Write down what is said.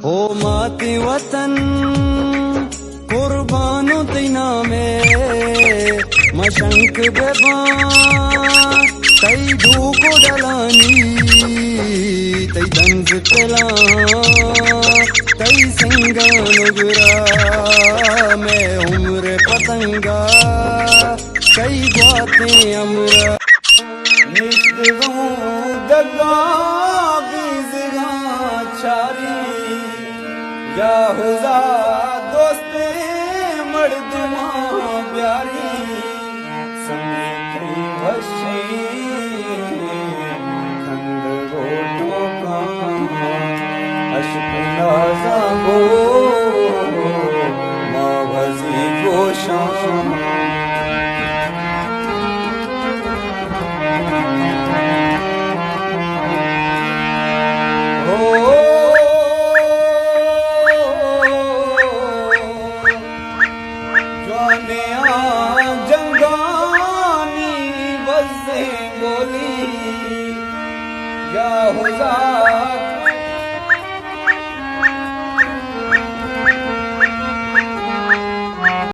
हो माती वतन कुर्बानो तीना में मशंक बेबा तई धूको डलानी तई दंज तला तई सिंगा नुगरा मैं उम्र पतंगा कई बातें अमरा निश्चितों दगा बीज़गा चारी या हुज़ा दोस्ते मर्दमा प्यारी समेत वशी खंड गोटो का अशकुना जागो माँ भजी गोशां जंगानी बसे बोली या हुज़ा